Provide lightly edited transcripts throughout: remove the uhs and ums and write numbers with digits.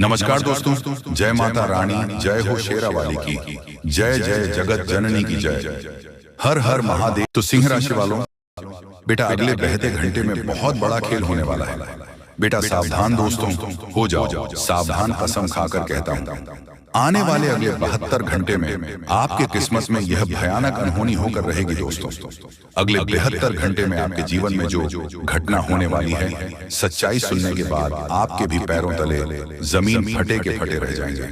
नमस्कार दोस्तों, जय माता रानी, जय हो शेरा वाली की, जय जय जगत जननी की जय। हर हर महादेव। तो सिंह राशि वालों, बेटा अगले बहते घंटे में बहुत बड़ा खेल होने वाला है। बेटा सावधान दोस्तों, हो जाओ सावधान, कसम खाकर कहता हूँ। आने वाले अगले 72 घंटे में आपके किस्मत में यह भयानक अनहोनी होकर रहेगी दोस्तों। अगले 72 घंटे में आपके जीवन में जो घटना होने वाली है, सच्चाई सुनने के बाद आपके भी पैरों तले जमीन फटे के फटे रह जाएंगे।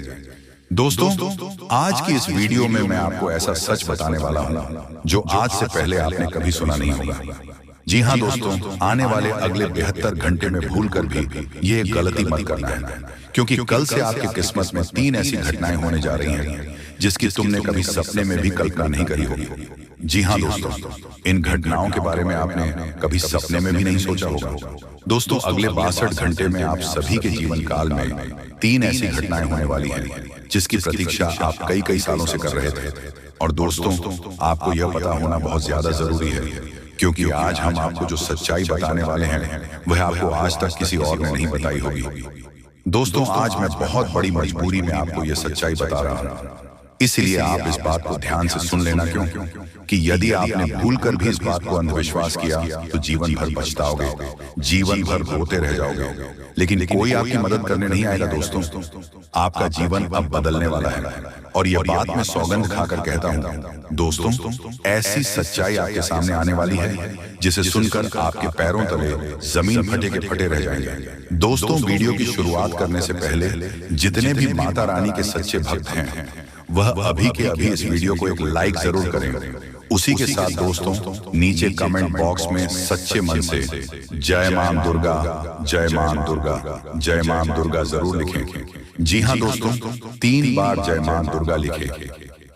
दोस्तों, आज की इस वीडियो में मैं आपको ऐसा सच बताने वाला हूं जो आज से पहले आपने कभी सुना नहीं होगा। जी हाँ दोस्तों, आने वाले अगले 72 घंटे में भूल कर भी ये गलती मत करना है, क्योंकि कल से आपकी किस्मत में 3 ऐसी घटनाएं होने जा रही हैं जिसकी तुमने कभी सपने में भी कल्पना नहीं करी होगी। जी हाँ दोस्तों, इन घटनाओं के बारे में आपने कभी सपने में भी नहीं सोचा होगा। दोस्तों, अगले 62 घंटे में आप सभी के जीवन काल में 3 ऐसी घटनाएं होने वाली हैं जिसकी प्रतीक्षा आप कई कई सालों से कर रहे थे। और दोस्तों, आपको यह पता होना बहुत ज्यादा जरूरी है, क्योंकि आज हम आपको जो सच्चाई बताने वाले हैं वह आपको आज तक किसी और ने नहीं बताई होगी। दोस्तों, आज मैं बहुत बड़ी मजबूरी में आपको यह सच्चाई बता रहा हूं, इसलिए आप इस बात को ध्यान से सुन लेना। क्यों? कि यदि आपने भूलकर भी इस बात को अंधविश्वास किया तो जीवन भर पछताओगे, जीवन भर रोते रह जाओगे, लेकिन कोई आपकी मदद करने नहीं आएगा। दोस्तों, आपका जीवन अब बदलने वाला है, और यह बात मैं सौगंध खाकर कहता हूं। दोस्तों, ऐसी सच्चाई आपके सामने आने वाली है जिसे सुनकर आपके पैरों तले जमीन फटे के फटे रह जाएंगे। दोस्तों, वीडियो की शुरुआत करने से पहले जितने भी माता रानी के सच्चे भक्त हैं वह अभी के अभी इस वीडियो को एक लाइक जरूर करें। उसी के साथ दोस्तों, नीचे कमेंट बॉक्स में सच्चे मन से जय मां दुर्गा, जय मां दुर्गा, जय मां दुर्गा जरूर लिखें। जी हाँ दोस्तों, 3 बार जय मां दुर्गा लिखें।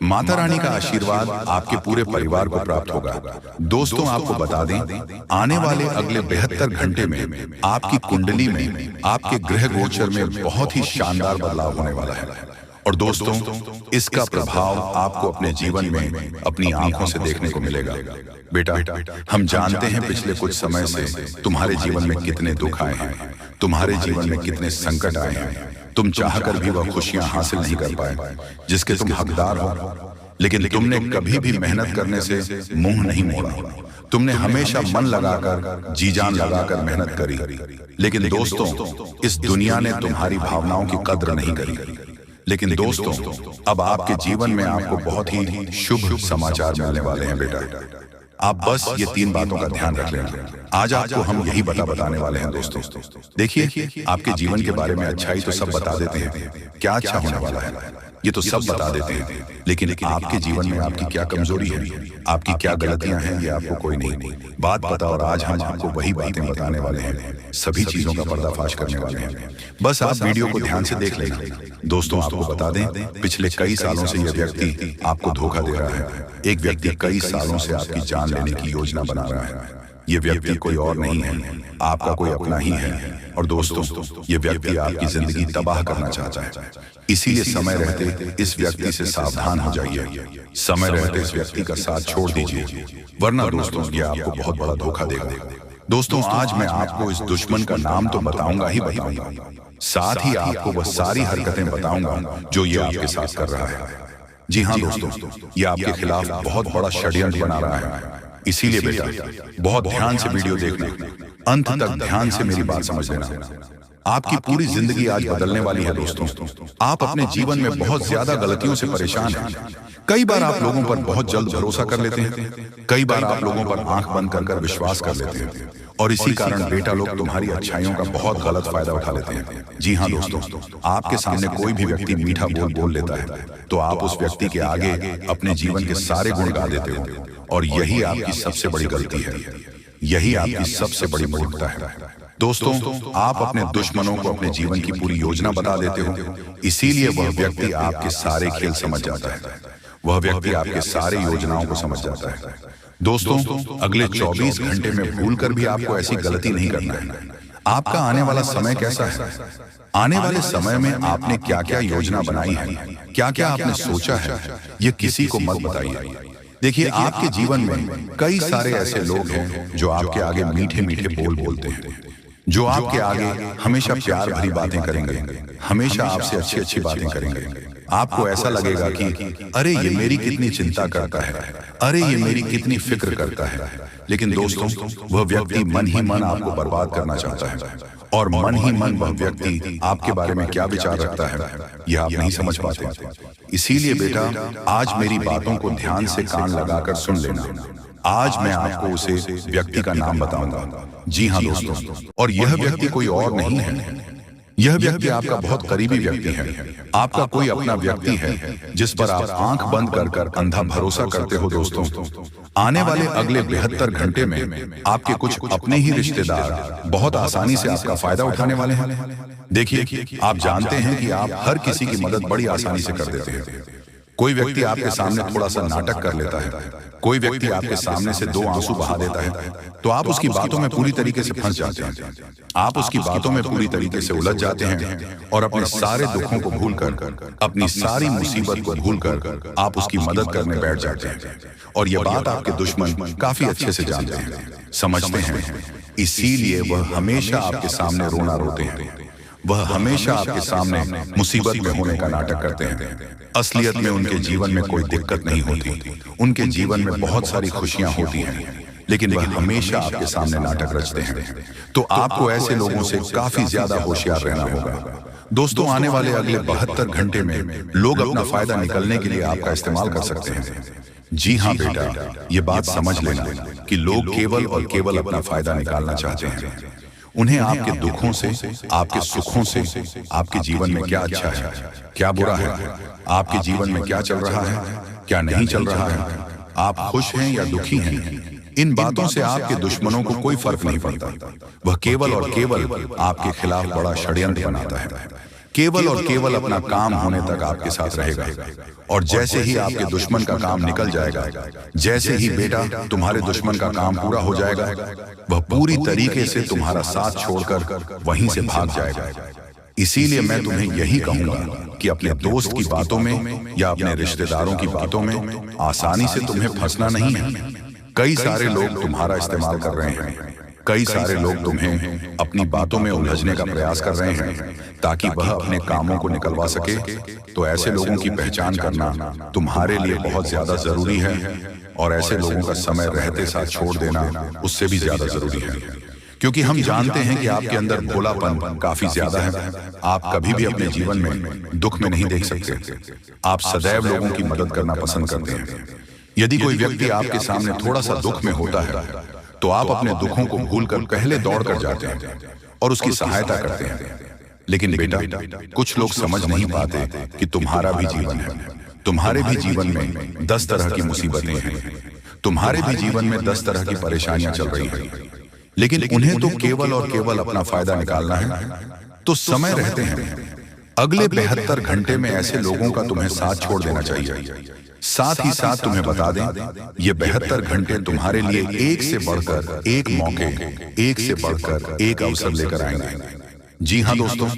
माता रानी का आशीर्वाद आपके पूरे परिवार को प्राप्त होगा। दोस्तों, आपको बता दें, आने वाले अगले 72 घंटे में आपकी कुंडली में, आपके ग्रह गोचर में बहुत ही शानदार बदलाव होने वाला है। और दोस्तों, इसका प्रभाव आपको अपने जीवन में अपनी आंखों से देखने को मिलेगा। बेटा, हम जानते हैं पिछले कुछ समय से तुम्हारे जीवन में कितने दुख आए हैं, तुम्हारे जीवन में कितने संकट आए हैं। तुम चाहकर भी वह खुशियां हासिल नहीं कर पाए जिसके तुम हकदार हो, लेकिन तुमने कभी भी मेहनत करने से मुंह नहीं मोड़ा। तुमने हमेशा मन लगाकर, जी जान लगाकर मेहनत करी, लेकिन दोस्तों, इस दुनिया ने तुम्हारी भावनाओं की कद्र नहीं करी। लेकिन दोस्तों, अब आपके जीवन में आपको बहुत ही शुभ समाचार मिलने वाले हैं। बेटा, आप बस ये 3 बातों का ध्यान रख लेना। आज आपको हम यही बताने वाले हैं। दोस्तों, देखिए, आपके जीवन के बारे में अच्छाई तो सब बता देते हैं, क्या अच्छा होने वाला है ये तो सब बता देते हैं, लेकिन आपके जीवन में आपकी क्या कमजोरी है, आपकी क्या गलतियां हैं, ये आपको कोई नहीं बात पता। और आज हम आपको वही बातें बताने वाले हैं, सभी चीजों का पर्दाफाश करने वाले हैं। बस आप वीडियो को ध्यान से देख लें। दोस्तों, आपको बता दें, पिछले कई सालों से यह व्यक्ति आपको धोखा दे रहा है। एक व्यक्ति कई सालों से आपकी जान लेने की योजना बना रहा है। ये व्यक्ति कोई और नहीं है, आपका कोई अपना ही है। और दोस्तों, ये व्यक्ति आपकी जिंदगी तबाह करना चाहता है। इसीलिए समय रहते इस व्यक्ति से सावधान हो जाइए, समय रहते इस व्यक्ति का साथ छोड़ दीजिए, वरना दोस्तों ये आपको बहुत बड़ा धोखा देगा। दोस्तों, आज मैं आपको इस दुश्मन का नाम तो बताऊंगा ही बताऊंगा, साथ ही आपको वह सारी हरकतें बताऊंगा जो ये आपके साथ कर रहा है। जी हाँ दोस्तों, ये आपके खिलाफ बहुत बड़ा षड्यंत्र बना रहा है। इसीलिए बेटा, बहुत ध्यान से वीडियो देखना, अंत तक ध्यान से मेरी बात समझ लेना। आपकी पूरी जिंदगी आज बदलने वाली है। दोस्तों, आप अपने जीवन में बहुत ज्यादा गलतियों से परेशान हैं। कई बार आप लोगों पर बहुत जल्द भरोसा कर लेते हैं, कई बार आप लोगों पर आंख बंद कर विश्वास कर लेते हैं, और इसी कारण बेटा लोग तुम्हारी अच्छाइयों का बहुत गलत फायदा उठा लेते हैं। जी हाँ दोस्तों, आपके सामने कोई भी व्यक्ति मीठा बोल लेता है तो आप उस व्यक्ति के आगे अपने जीवन के सारे गुण गा देते हो, और यही आपकी सबसे बड़ी गलती है, यही आपकी सबसे बड़ी मूर्खता है। दोस्तों, आप अपने दुश्मनों को अपने जीवन की पूरी योजना बता देते हो, इसीलिए वह व्यक्ति आपके सारे खेल समझ जाता है, वह व्यक्ति आपके सारे योजनाओं को समझ जाता है। दोस्तों, अगले 24 घंटे में भूलकर भी आपको ऐसी गलती नहीं करना है। आपका आने वाला समय कैसा है? आने वाले समय में आपने क्या क्या योजना बनाई है, क्या क्या आपने सोचा है, ये किसी को मत बताइए। देखिए, आपके जीवन में कई सारे ऐसे लोग हैं जो आपके आगे मीठे मीठे बोल बोलते हैं, जो आपके आगे हमेशा प्यार भरी बातें करेंगे, हमेशा आपसे अच्छी अच्छी बातें करेंगे। आपको ऐसा लगेगा कि अरे ये मेरी कितनी चिंता करता है, अरे ये मेरी कितनी फिक्र करता है। लेकिन दोस्तों, वह व्यक्ति मन ही मन आपको बर्बाद करना चाहता है, और मन ही मन वह व्यक्ति आपके बारे में क्या विचार रखता है यह आप नहीं समझ पाते। इसीलिए बेटा, आज मेरी बातों को ध्यान से कान लगाकर सुन लेना। आज मैं आपको उसे व्यक्ति का नाम बताऊंगा। जी हाँ दोस्तों, और यह व्यक्ति कोई और नहीं है, यह व्यक्ति आपका बहुत करीबी व्यक्ति है। आपका कोई अपना व्यक्ति है जिस पर आप आंख बंद कर अंधा भरोसा करते हो। दोस्तों, आने वाले अगले 72 घंटे में आपके कुछ अपने ही रिश्तेदार बहुत आसानी से आपका फायदा उठाने वाले हैं। देखिए, आप जानते हैं कि आप हर किसी की मदद बड़ी आसानी से कर देते हैं। कोई व्यक्ति आपके सामने थोड़ा सा नाटक कर लेता है, कोई व्यक्ति आपके सामने से 2 आंसू बहा देता है, तो आप उसकी बातों में पूरी तरीके से फंस जाते हैं। आप उसकी बातों में पूरी तरीके से उलझ जाते हैं और अपने सारे दुखों को भूलकर, अपनी सारी मुसीबत को भूलकर आप उसकी मदद करने बैठ जाते हैं। और यह बात आपके दुश्मन काफी अच्छे से जानते हैं, समझते हैं। इसीलिए वह हमेशा आपके सामने रोना रोते हैं, वह हमेशा आपके सामने मुसीबत में होने का नाटक करते हैं। असलियत में उनके जीवन में कोई दिक्कत नहीं होती, उनके जीवन में बहुत सारी खुशियां होती हैं, लेकिन वह हमेशा आपके सामने नाटक रचते हैं। तो आपको ऐसे लोगों से काफी ज्यादा होशियार रहना होगा। दोस्तों, आने वाले अगले 72 घंटे में लोग अपना फायदा निकलने के लिए आपका इस्तेमाल कर सकते हैं। जी हाँ बेटा, ये बात समझ लेना कि लोग केवल और केवल अपना फायदा निकालना चाहते हैं। उन्हें आपके दुखों से, आपके सुखों से, आपके जीवन में क्या अच्छा है, क्या बुरा है, आपके जीवन में क्या चल रहा है, क्या नहीं चल रहा है, आप खुश हैं या दुखी हैं, इन बातों से आपके दुश्मनों को कोई फर्क नहीं पड़ता। वह केवल और केवल आपके खिलाफ बड़ा षड्यंत्र बनाता है, केवल और केवल अपना काम होने तक आपके साथ रहेगा। और जैसे ही आपके दुश्मन का काम निकल जाएगा, जैसे ही बेटा तुम्हारे दुश्मन का काम पूरा हो जाएगा, वह पूरी तरीके से तुम्हारा साथ छोड़कर वहीं से भाग जाएगा। इसीलिए मैं तुम्हें यही कहूंगा कि अपने दोस्त की बातों में या अपने रिश्तेदारों की बातों में आसानी से तुम्हें फंसना नहीं है। कई सारे लोग तुम्हारा इस्तेमाल कर रहे हैं, कई सारे लोग तुम्हें अपनी बातों में उलझने का प्रयास कर रहे हैं ताकि वह अपने कामों को निकलवा सके। तो ऐसे लोगों की पहचान करना तुम्हारे लिए बहुत ज्यादा जरूरी है, और ऐसे लोगों का समय रहते साथ छोड़ देना उससे भी ज्यादा जरूरी है, क्योंकि हम जानते हैं कि आपके अंदर भोलापन काफी ज्यादा है। आप कभी भी अपने जीवन में दुख में नहीं देख सकते, आप सदैव लोगों की मदद करना पसंद करते हैं। यदि कोई व्यक्ति आपके सामने थोड़ा सा दुख में होता है तो आप अपने दुखों को भूलकर पहले दौड़ कर जाते हैं और उसकी सहायता करते हैं। लेकिन बेटा, कुछ लोग समझ नहीं पाते कि तुम्हारा भी जीवन है, तुम्हारे भी जीवन में 10 तरह की मुसीबतें हैं, तुम्हारे भी जीवन में 10 तरह की परेशानियां चल रही हैं, लेकिन उन्हें तो केवल और केवल अपना फायदा निकालना है। तो समय रहते हैं अगले 72 घंटे में ऐसे लोगों का तुम्हें साथ छोड़ देना चाहिए। साथ ही साथ तुम्हें बता दें, ये 72 घंटे तुम्हारे लिए एक से बढ़कर एक मौके, एक से बढ़कर एक अवसर लेकर आएंगे। जी हाँ दोस्तों,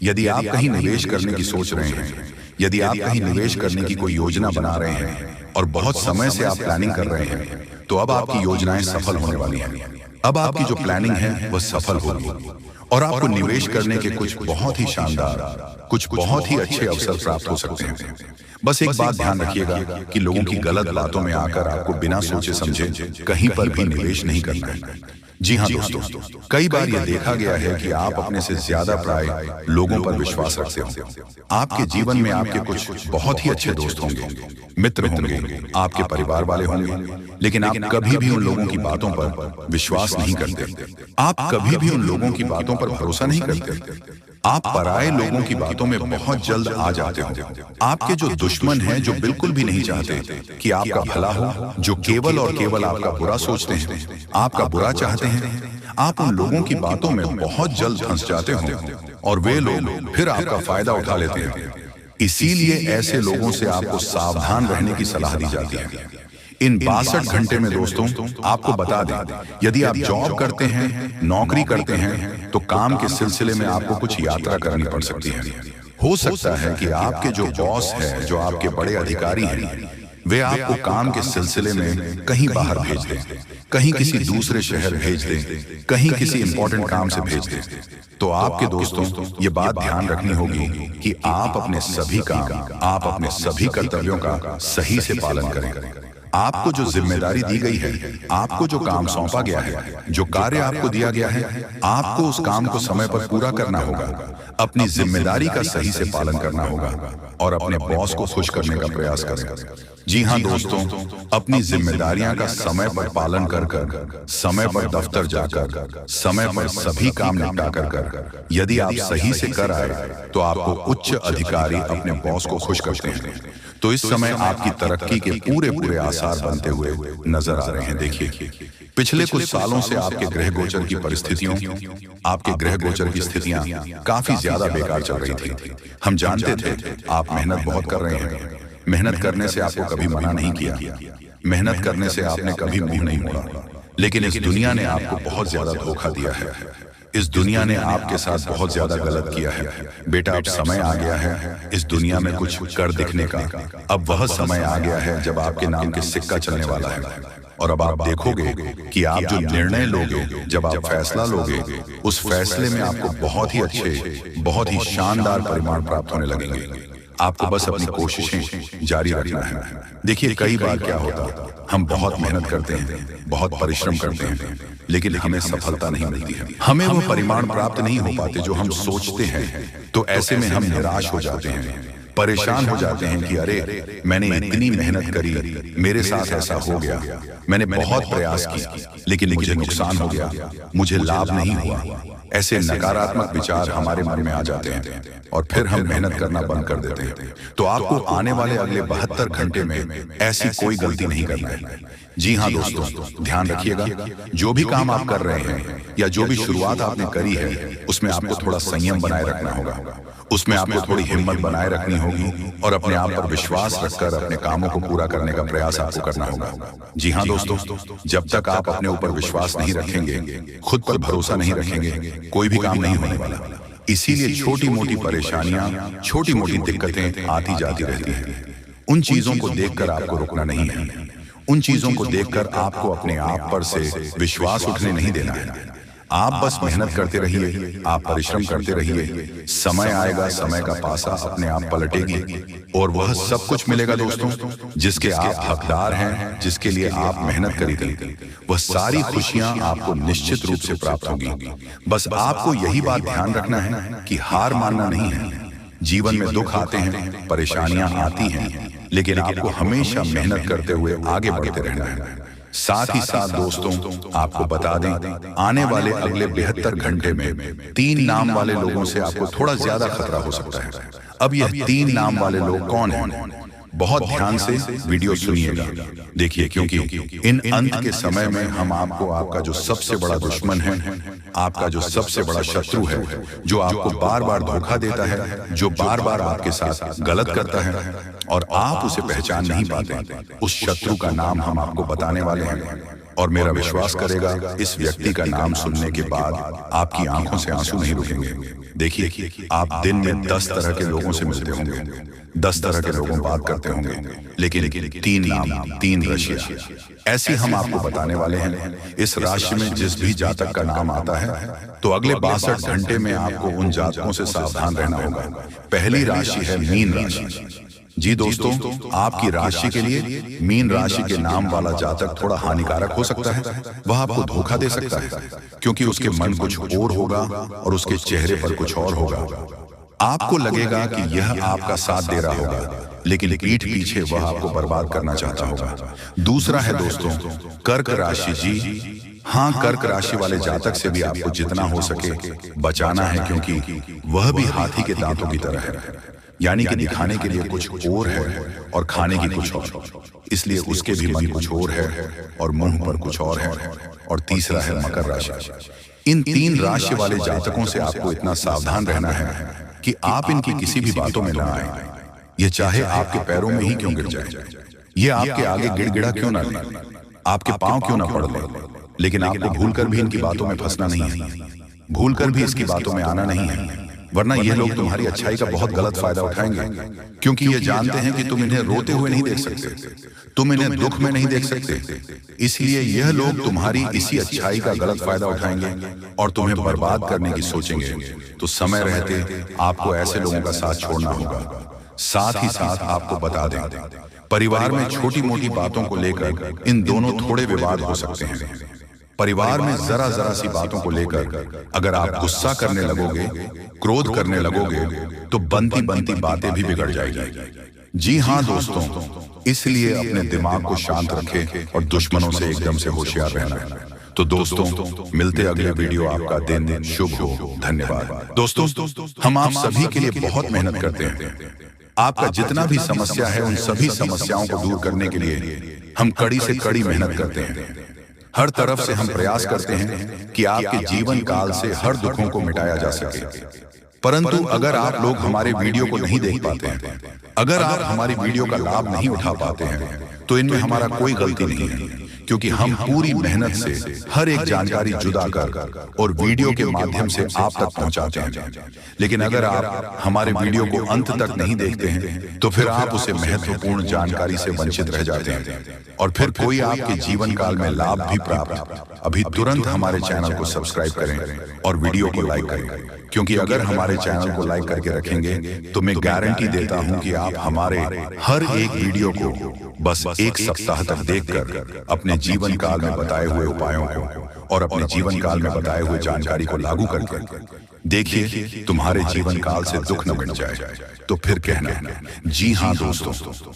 यदि आप कहीं निवेश करने की सोच रहे हैं, यदि आप कहीं निवेश करने की कोई योजना बना रहे हैं और बहुत समय से आप प्लानिंग कर रहे हैं, तो अब आपकी योजनाएं सफल होने वाली हैं। अब आपकी जो प्लानिंग है वह सफल होगी और आपको निवेश करने के कुछ बहुत ही शानदार, कुछ बहुत ही अच्छे अवसर प्राप्त हो सकते हैं। बस एक बात ध्यान रखिएगा कि लोगों की गलत बातों में आकर आपको बिना सोचे समझे कहीं पर भी निवेश नहीं करना है। जी हाँ दोस्तों, कई बार यह देखा गया है कि आप अपने से ज्यादा प्राय लोगों पर विश्वास रखते हो। आपके जीवन में आपके कुछ बहुत ही अच्छे दोस्त होंगे, मित्र होंगे, आपके परिवार वाले होंगे, लेकिन आप कभी भी उन लोगों की बातों पर विश्वास नहीं करते। आप कभी भी उन लोगों की बातों पर भरोसा नहीं करते। आप पराये लोगों की बातों में बहुत जल्द आ जाते हो। आपके जो दुश्मन हैं, जो बिल्कुल भी नहीं चाहते कि आपका भला हो, जो केवल और केवल आपका बुरा सोचते हैं, आपका बुरा चाहते हैं, आप उन लोगों की बातों में बहुत जल्द फंस जाते हो और वे लोग फिर आपका फायदा उठा लेते हैं। इसीलिए ऐसे लोगों से आपको सावधान रहने की सलाह दी जाती है। इन 62 घंटे में दोस्तों, आपको बता दें, यदि आप जॉब करते हैं, नौकरी करते हैं, तो काम के सिलसिले में आपको कुछ यात्रा करनी पड़ सकती है। हो सकता है कि आपके जो बॉस है, जो आपके बड़े अधिकारी हैं, वे आपको काम के सिलसिले में कहीं बाहर भेज दें, कहीं किसी दूसरे शहर भेज दें, कहीं किसी इंपॉर्टेंट काम से भेज दें, तो आपके दोस्तों ये बात ध्यान रखनी होगी कि आप अपने सभी काम, आप अपने सभी कर्तव्यों का सही से पालन करें। आपको जो जिम्मेदारी दी गई है, आपको जो काम सौंपा गया है, जो कार्य आपको दिया गया है, आपको उस काम को समय पर पूरा करना होगा। अपनी जिम्मेदारी का सही से पालन करना होगा और अपने बॉस को खुश करने का प्रयास करें। जी हाँ दोस्तों, अपनी जिम्मेदारियां का समय पर पालन कर कर, समय पर दफ्तर जाकर, समय पर सभी काम निपटा कर यदि आप सही से कर आए तो आपको उच्च अधिकारी अपने बॉस को खुश करते हैं। तो इस समय आपकी तरक्की के पूरे आसार बनते हुए नजर आ रहे हैं। देखिए, पिछले कुछ सालों से आपके ग्रह गोचर की परिस्थितियों, आपके ग्रह गोचर की स्थितियां काफी ज्यादा बेकार चल रही थी। हम जानते थे आप मेहनत बहुत कर रहे हैं, मेहनत करने से आपको कभी मना नहीं किया, मेहनत करने से आपने कभी मुंह नहीं मोड़ा, लेकिन इस दुनिया ने आपको बहुत ज्यादा धोखा दिया है। इस दुनिया ने आपके साथ बहुत ज्यादा गलत किया है। बेटा, अब समय आ गया है इस दुनिया में कुछ कर दिखने का। अब वह समय आ गया है जब आपके नाम के सिक्का चलने वाला है और अब आप देखोगे कि आप जो निर्णय लोगे, जब आप फैसला लोगे, उस फैसले में आपको बहुत ही अच्छे, बहुत ही शानदार परिणाम प्राप्त होने लगेंगे। आपको बस अपनी कोशिशें जारी रखना है। देखिए, कई बार क्या होता, हम बहुत मेहनत करते हैं, बहुत परिश्रम करते हैं, लेकिन हमें सफलता नहीं मिलती है, हमें वो परिणाम प्राप्त नहीं हो पाते जो हम सोचते हैं। तो ऐसे में हम निराश हो जाते हैं, परेशान हो जाते हैं कि अरे, मैंने इतनी मेहनत करी, मेरे साथ ऐसा हो गया, मैंने बहुत प्रयास किया, लेकिन मुझे नुकसान हो गया, मुझे लाभ नहीं हुआ। ऐसे नकारात्मक विचार हमारे मन में आ जाते हैं और फिर हम मेहनत करना बंद कर देते हैं। तो आपको आने वाले अगले 72 घंटे में ऐसी कोई गलती नहीं करना है। जी हाँ दोस्तों, ध्यान रखिएगा, जो भी काम आप कर रहे हैं या जो भी शुरुआत आपने करी है, उसमें आपको थोड़ा संयम बनाए रखना होगा, उसमें आपको थोड़ी हिम्मत बनाए रखनी होगी और अपने आप पर विश्वास रखकर अपने कामों को पूरा करने का प्रयास आपको करना होगा। जी हाँ दोस्तों, जब तक आप अपने ऊपर विश्वास नहीं रखेंगे, खुद पर भरोसा नहीं रखेंगे, कोई भी काम नहीं होने वाला। इसीलिए छोटी मोटी परेशानियां, छोटी मोटी दिक्कतें आती जाती रहती हैं। उन चीजों को देखकर आपको रुकना नहीं है, उन चीजों को देखकर आपको अपने आप पर से विश्वास उठने नहीं देना है। आप बस मेहनत करते रहिए, आप परिश्रम करते रहिए, समय आएगा, समय का पासा अपने आप पलटेगी और वह सब कुछ मिलेगा दोस्तों जिसके आप हकदार हैं, जिसके लिए आप मेहनत करी थी। वह सारी खुशियां आपको निश्चित रूप से प्राप्त होगी। बस आपको यही बात ध्यान रखना है कि हार मानना नहीं है। जीवन में दुख आते हैं, परेशानियां आती हैं, लेकिन आपको हमेशा मेहनत करते हुए आगे बढ़ते रहना है। साथ ही साथ दोस्तों, आपको बता दें, आने वाले अगले 72 घंटे में 3 नाम वाले लोगों से आपको थोड़ा ज्यादा खतरा हो सकता है। अब यह 3 नाम वाले लोग कौन हैं? बहुत ध्यान से वीडियो सुनिएगा। देखिए, क्योंकि इन अंत के समय में हम आपको आपका जो सबसे बड़ा दुश्मन है, आपका जो सबसे बड़ा शत्रु है, जो आपको बार बार धोखा देता है, जो बार बार आपके साथ गलत करता है और आप उसे पहचान नहीं पाते, उस शत्रु का नाम हम आपको बताने वाले हैं। और मेरा विश्वास करेगा, इस व्यक्ति का नाम सुनने के बाद आपकी आंखों से आंसू नहीं रुकेंगे। देखिए, आप दिन में 10 तरह के लोगों से मिलते होंगे, 10 तरह के लोगों बात करते होंगे, लेकिन 3 नाम, 3 राशियां ऐसी हम आपको बताने वाले हैं। इस राशि में जिस भी जातक का नाम आता है, तो अगले 62 घंटे में आपको उन जातकों से सावधान रहना होगा। पहली राशि है मीन राशि। जी दोस्तों, आपकी राशि के लिए मीन राशि के नाम वाला जातक थोड़ा हानिकारक हो सकता है। वह आपको धोखा दे सकता है, क्योंकि उसके मन कुछ और होगा और उसके चेहरे पर कुछ और होगा। आपको लगेगा कि यह आपका साथ दे रहा होगा, लेकिन पीठ पीछे वह आपको बर्बाद करना चाहता होगा। दूसरा है दोस्तों कर्क राशि। जी हाँ, कर्क राशि वाले जातक से भी आपको जितना हो सके बचाना है, क्योंकि वह भी हाथी के दांतों की तरह है, यानी कि दिखाने के लिए कुछ और है और खाने की कुछ और, इसलिए उसके भी मन कुछ और है और मुंह पर कुछ और है। और तीसरा है मकर राशि। इन 3 राशि वाले जातकों से आपको इतना सावधान रहना है कि आप इनकी किसी भी बातों में ना आए। ये चाहे आपके पैरों में ही क्यों गिर जाए, ये आपके आगे गिड़गिड़ा क्यों ना ले, आपके पांव क्यों ना पड़ ले, लेकिन आपको भूलकर भी इनकी बातों में फंसना नहीं है, भूलकर भी इसकी बातों में आना नहीं है। वरना ये लोग तुम्हारी अच्छाई का बहुत गलत फायदा उठाएंगे, क्योंकि ये जानते हैं कि तुम इन्हें रोते हुए नहीं देख सकते, तुम इन्हें दुख में नहीं देख सकते। इसलिए यह लोग तुम्हारी इसी अच्छाई का गलत फायदा उठाएंगे और तुम्हें बर्बाद करने की सोचेंगे। तो समय रहते आपको ऐसे लोगों का साथ छोड़ना होगा। साथ ही साथ आपको बता दें, परिवार में छोटी मोटी बातों को लेकर इन दोनों थोड़े विवाद हो सकते हैं। परिवार में जरा जरा सी बातों को लेकर अगर आप गुस्सा करने लगोगे, क्रोध करने लगोगे, तो बनती बनती बातें भी बिगड़ जाएगी। जी हाँ दोस्तों, इसलिए अपने दिमाग को शांत रखें और दुश्मनों से एकदम से होशियार रहना। तो दोस्तों, मिलते अगले वीडियो। आपका दिन शुभ हो। धन्यवाद। दोस्तों, हम आप सभी के लिए बहुत मेहनत करते हैं। आपका जितना भी समस्या है, उन सभी समस्याओं को दूर करने के लिए हम कड़ी से कड़ी मेहनत करते हैं। हर तरफ से हम प्रयास करते हैं कि आपके जीवन काल से हर दुखों को मिटाया जा सके। परंतु अगर आप लोग हमारे वीडियो को नहीं देख पाते हैं, अगर आप हमारी वीडियो का लाभ नहीं उठा पाते हैं, तो इनमें हमारा कोई गलती नहीं है, क्योंकि हम पूरी मेहनत से हर एक जानकारी जुदा कर और वीडियो के माध्यम से आप तक पहुंचाते हैं। लेकिन अगर आप हमारे वीडियो को अंत तक नहीं देखते हैं, तो फिर आप उसे महत्वपूर्ण जानकारी से वंचित रह जाते हैं और फिर कोई आपके जीवन काल में लाभ भी प्राप्त। अभी तुरंत हमारे चैनल को सब्सक्राइब करें और वीडियो को लाइक करें, क्योंकि अगर हमारे चैनल को लाइक करके रखेंगे तो मैं गारंटी देता हूं कि आप हमारे हर एक वीडियो को बस एक सप्ताह तक देखकर अपने जीवन काल में बताए हुए उपायों को और अपने जीवन काल में बताए हुए जानकारी को लागू करके देखिए, तुम्हारे जीवन काल से दुख न मिट जाए। तो फिर कहना, जी हाँ दोस्तों,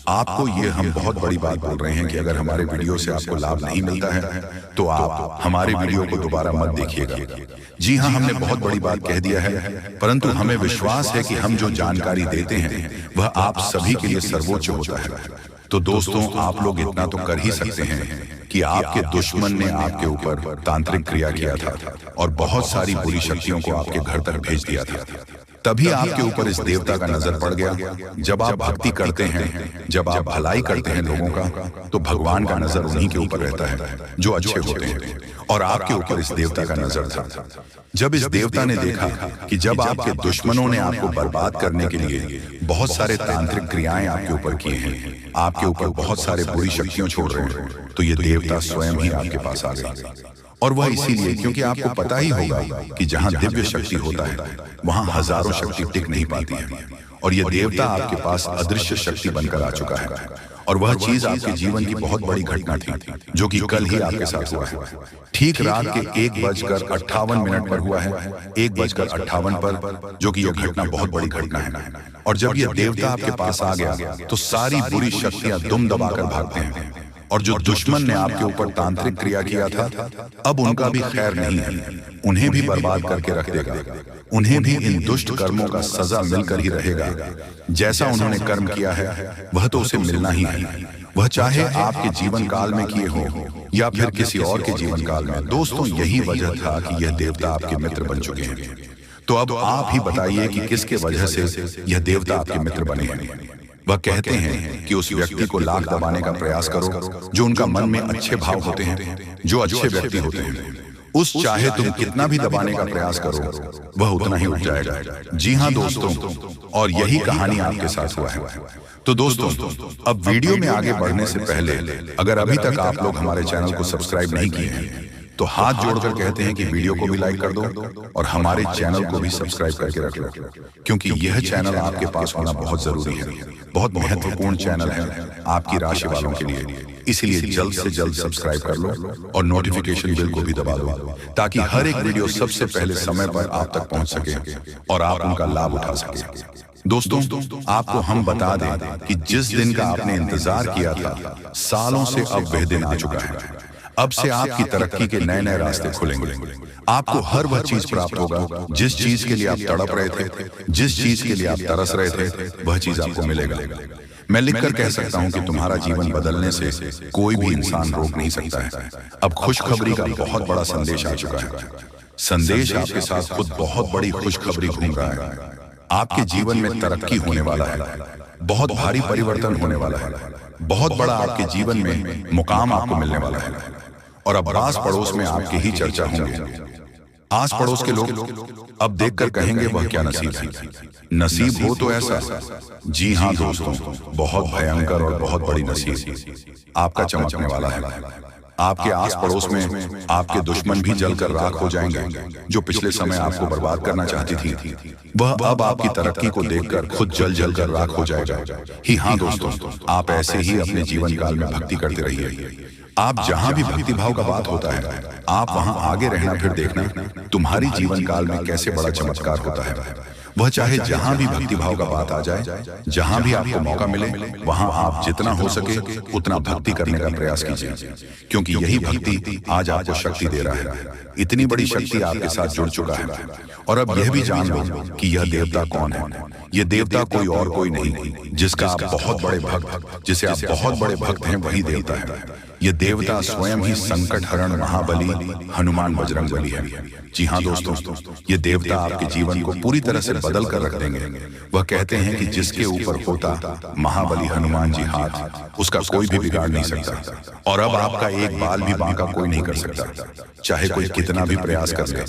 आपको ये हम बहुत बड़ी बात बोल रहे हैं कि अगर हमारे वीडियो से आपको लाभ नहीं मिलता है, तो आप हमारे वीडियो को दोबारा मत देखिएगा। जी हाँ, हमने बहुत बड़ी बात कह दिया है, परंतु हमें विश्वास है कि हम जो जानकारी देते हैं वह आप सभी के लिए सर्वोच्च होता है। तो दोस्तों, आप लोग इतना तो कर ही सकते हैं कि आपके दुश्मन ने आपके ऊपर तांत्रिक क्रिया किया था और बहुत सारी बुरी शक्तियों को आपके घर तक भेज दिया था। तभी आपके ऊपर इस देवता का नजर पड़ गया। जब आप भक्ति करते हैं, जब आप भलाई करते हैं लोगों का, तो भगवान का नजर उन्हीं के ऊपर रहता है जो अच्छे होते हैं, और आपके ऊपर इस देवता का नजर था। जब इस देवता ने देखा कि जब आपके दुश्मनों ने आपको बर्बाद करने के लिए बहुत सारे तांत्रिक क्रियाएं आपके ऊपर किए हैं, आपके ऊपर बहुत सारे बुरी शक्तियां छोड़ रहे हैं, तो ये देवता स्वयं ही आपके पास आ गए। और वह इसीलिए क्योंकि आपको पता ही होगा कि जहां दिव्य शक्ति होता है वहां हजारों शक्ति टिक नहीं पाती है, और यह देवता आपके पास अदृश्य शक्ति बनकर आ चुका है। और वह चीज आपके जीवन की बहुत बड़ी घटना थी, जो कि कल ही आपके साथ हुआ है। ठीक रात के 1:58 पर हुआ है, 1:58 पर, जो कि यह घटना बहुत बड़ी घटना है। और जब यह देवता आपके पास आ गया तो सारी बुरी शक्तियां दुम दबाकर भागते हैं, और जो दुश्मन ने आपके ऊपर तांत्रिक क्रिया किया था, अब उनका भी खैर नहीं है, उन्हें भी बर्बाद करके रख देगा। उन्हें भी इन दुष्ट कर्मों का सजा मिलकर ही रहेगा। जैसा उन्होंने कर्म किया है वह तो उसे मिलना ही है, वह चाहे आपके जीवन काल में किए हो या फिर किसी और के जीवन काल में। दोस्तों, यही वजह था कि यह देवता आपके मित्र बन चुके हैं। तो अब आप ही बताइए कि किसके वजह से यह देवता आपके मित्र बने हैं। वह कहते हैं कि उस व्यक्ति को लाख दबाने का प्रयास करो जो उनका मन में अच्छे भाव होते हैं, जो अच्छे व्यक्ति होते हैं। उस चाहे तुम कितना भी दबाने का प्रयास करो, वह उतना ही उठ जाएगा। जी हाँ दोस्तों, और यही कहानी आपके साथ हुआ है। तो दोस्तों, अब वीडियो में आगे बढ़ने से पहले अगर अभी तक आप लोग हमारे चैनल को सब्सक्राइब नहीं किए हैं, तो हाथ जोड़कर कहते हैं कि वीडियो को भी लाइक कर दो और हमारे चैनल को भी सब्सक्राइब करके रख लो, क्योंकि यह चैनल आपके पास होना बहुत जरूरी है। बहुत महत्वपूर्ण चैनल है आपकी राशि वालों के लिए। इसलिए जल्द से जल्द सब्सक्राइब कर लो और नोटिफिकेशन बेल को भी दबा दो, ताकि हर एक वीडियो सबसे पहले समय पर आप तक पहुंच सके और आप उनका लाभ उठा सके। दोस्तों, आपको हम बता दें कि जिस दिन का आपने इंतजार किया था, सालों से अब वह दिन आ चुका है। अब से आपकी तरक्की के नए नए रास्ते खुलेंगे। आपको हर वह चीज प्राप्त होगा जिस चीज के लिए आप तड़प रहे थे, जिस चीज के लिए आप तरस रहे थे, वह चीज आपको मिलेगा। मैं लिखकर कह सकता हूं कि तुम्हारा जीवन बदलने से कोई भी इंसान रोक नहीं सकता है। अब खुशखबरी का बहुत बड़ा संदेश आ चुका है। संदेश आपके साथ खुद बहुत बड़ी खुशखबरी घूम रहा है। आपके जीवन में तरक्की होने वाला है, बहुत भारी परिवर्तन होने वाला है, बहुत बड़ा आपके जीवन में मुकाम आपको मिलने वाला है, और अब आस पड़ोस में आपकी ही चर्चा होंगे। आस पड़ोस के लोग अब देखकर कहेंगे वह क्या नसीब है। नसीब हो तो ऐसा। जी हाँ दोस्तों, बहुत भयंकर और बहुत बड़ी नसीब आपका चमकने वाला है। आपके आस पड़ोस में आपके दुश्मन भी जलकर राख हो जाएंगे। जो पिछले समय आपको बर्बाद करना चाहती थी, वह अब आपकी तरक्की को देखकर खुद जल जल कर राख हो जाएगा। ही हाँ दोस्तों, आप ऐसे ही अपने जीवन काल में भक्ति करते रहिए। आप जहां भी भक्ति भाव का बात होता है, आप वहां आगे रहना, फिर देखना तुम्हारी जीवन काल में कैसे बड़ा चमत्कार होता है। वह चाहे जहां भी भक्ति भाव का बात आ जाए, जहां भी आपको मौका मिले, वहां आप जितना हो सके उतना भक्ति करने का प्रयास कीजिए, क्योंकि यही भक्ति आज आपको शक्ति दे रहा है। इतनी बड़ी शक्ति आपके साथ जुड़ चुका है। और अब यह भी जान लो कि यह देवता कौन है। यह देवता कोई और कोई नहीं, जिसका आप बहुत बड़े भक्त, जिसे आप बहुत बड़े भक्त हैं, वही देवता है। ये देवता स्वयं ही संकट हरण महाबली हनुमान बजरंगबली है। जी हाँ दोस्तों, ये देवता आपके जीवन को पूरी तरह से बदल कर रख देंगे। वह कहते हैं कि जिसके ऊपर होता महाबली हनुमान जी हाथ, उसका कोई भी बिगाड़ नहीं सकता। और अब आपका एक बाल भी बांका कोई नहीं कर सकता, चाहे कोई कितना भी प्रयास कर ले,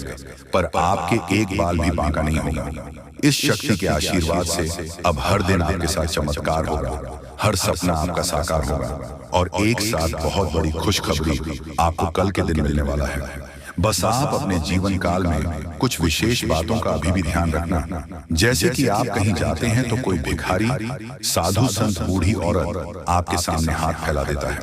पर आपके एक बाल भी बांका नहीं होगा। इस शक्ति के आशीर्वाद से अब हर दिन आपके साथ चमत्कार होगा, हर सपना आपका साकार होगा, और एक साथ बहुत बड़ी खुशखबरी आपको कल के दिन मिलने वाला है। बस आप अपने जीवन काल में कुछ विशेष बातों का अभी भी ध्यान रखना। जैसे कि आप कहीं जाते हैं तो कोई भिखारी, साधु, संत, बूढ़ी औरत आपके सामने हाथ फैला देता है।